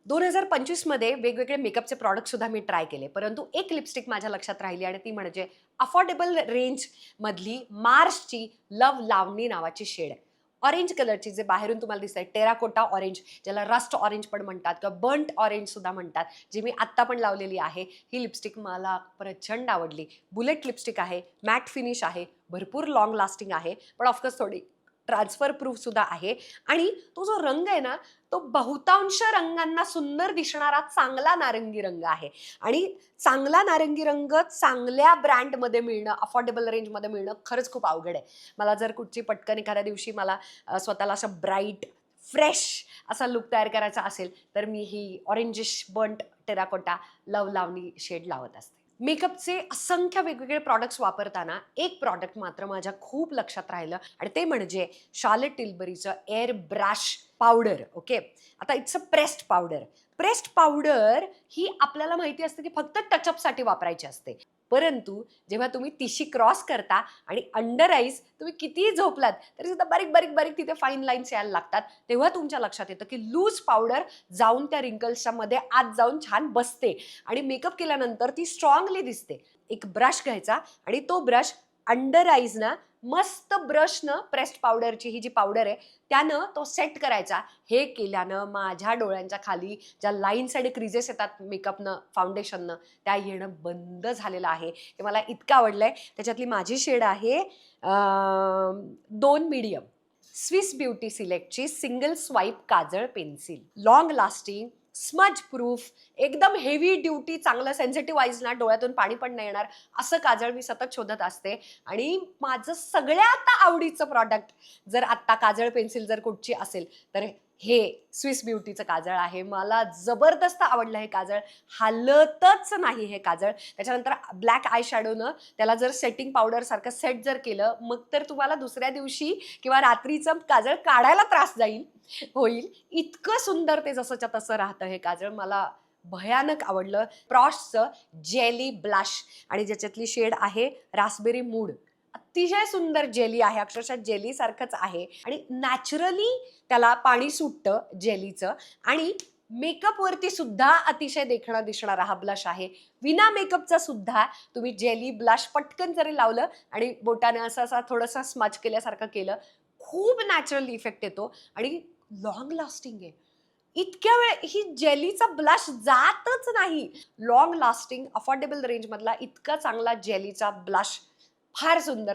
2025 मध्ये वेगवेगळे मेकअपचे प्रॉडक्ट सुद्धा मी ट्राय केले, परंतु एक लिपस्टिक माझ्या लक्षात राहिली आणि ती म्हणजे अफोर्डेबल रेंज मधली मार्सची लव्ह लावणी नावाची शेड आहे. ऑरेंज कलरची, जे बाहेरून तुम्हाला दिसतंय टेराकोटा ऑरेंज, ज्याला रस्ट ऑरेंज पण म्हणतात किंवा बर्न्ट ऑरेंज सुद्धा म्हणतात, जी मी आत्ता पण लावलेली आहे. ही लिपस्टिक मला प्रचंड आवडली. बुलेट लिपस्टिक आहे, मॅट फिनिश आहे, भरपूर लॉंग लास्टिंग आहे, पण ऑफकोर्स थोडी ट्रान्सफर प्रूफ सुद्धा आहे. आणि तो जो रंग आहे ना, तो बहुतांश रंगांना सुंदर दिसणारा चांगला नारंगी रंग आहे. आणि चांगला नारंगी रंग चांगल्या ब्रँडमध्ये मिळणं, अफोर्डेबल रेंजमध्ये मिळणं खरंच खूप अवघड आहे. मला जर कुठची पटकन एखाद्या दिवशी मला स्वतःला असं ब्राईट फ्रेश असा लुक तयार करायचा असेल, तर मी ही ऑरेंजिश बर्न्ट टेराकोटा लव्ह लावणी शेड लावत असते. मेकअपचे असंख्य वेगवेगळे प्रॉडक्ट्स वापरताना एक प्रॉडक्ट मात्र माझ्या खूप लक्षात राहिलं, आणि ते म्हणजे शार्लेट टिल्बरीचं एअर ब्रश पावडर. ओके, आता it's a pressed powder. Pressed powder ही आपल्याला माहिती असते की फक्त टचअपसाठी वापरायची असते, परंतु जेव्हा तुम्ही तिशी क्रॉस करता आणि अंडर आईज तुम्ही कितीही झोपलात तरी सुद्धा बारीक बारीक बारीक तिथे फाईन लाईन्स यायला लागतात, तेव्हा तुमच्या लक्षात येतं की लूज पावडर जाऊन त्या रिंकल्सच्या मध्ये आत जाऊन छान बसते आणि मेकअप केल्यानंतर ती स्ट्रॉंगली दिसते. एक ब्रश घ्यायचा आणि तो ब्रश अंडर आईज ना मस्त ब्रशनं, प्रेस्ड पावडरची ही जी पावडर आहे त्यानं तो सेट करायचा. हे केल्यानं माझ्या डोळ्यांच्या खाली ज्या लाईन्स आणि क्रिजेस येतात मेकअपनं, फाउंडेशननं, त्या येणं बंद झालेलं आहे. ते मला इतकं आवडलंय. त्याच्यातली माझी शेड आहे 2 मीडियम. स्विस ब्युटी सिलेक्टची सिंगल स्वाईप काजळ pencil, long lasting, smudge proof, एकदम हेवी ड्युटी, चांगलं सेन्सिटिव्ह आईज ना डोळ्यातून पाणी पण नाही येणार असं काजळ मी सतत शोधत असते. आणि माझं सगळ्यात आवडीचं प्रॉडक्ट जर आत्ता काजळ पेन्सिल जर कुठची असेल तर हे स्विस ब्युटीचं काजळ आहे. मला जबरदस्त आवडलं हे काजळ, हालतच नाही हे काजळ. त्याच्यानंतर ब्लॅक आय शॅडोनं त्याला जर सेटिंग पावडर सारखं सेट जर केलं, मग तर तुम्हाला दुसऱ्या दिवशी किंवा रात्रीचं काजळ काढायला त्रास होईल. इतकं सुंदर ते जसंच्या तसं राहतं हे काजळ. मला भयानक आवडलं. प्रॉशचं जेली ब्लश आणि ज्याच्यातली शेड आहे रास्पबेरी मूड, अतिशय सुंदर जेली आहे, अक्षरशः जेली सारखंच आहे आणि नॅचरली त्याला पाणी सुटतं जेलीचं. आणि मेकअप वरती सुद्धा अतिशय देखणा दिसणारा हा ब्लश आहे. विना मेकअपचा सुद्धा तुम्ही जेली ब्लश पटकन जरी लावलं आणि बोटाने असं असं थोडंसं स्मच केल्यासारखं केलं, खूप नॅचरल इफेक्ट येतो आणि लॉंग लास्टिंग आहे. इतक्या वेळ ही जेलीचा ब्लश जातच नाही. लॉंग लास्टिंग अफोर्डेबल रेंज मधला इतका चांगला जेलीचा ब्लश, फार सुंदर.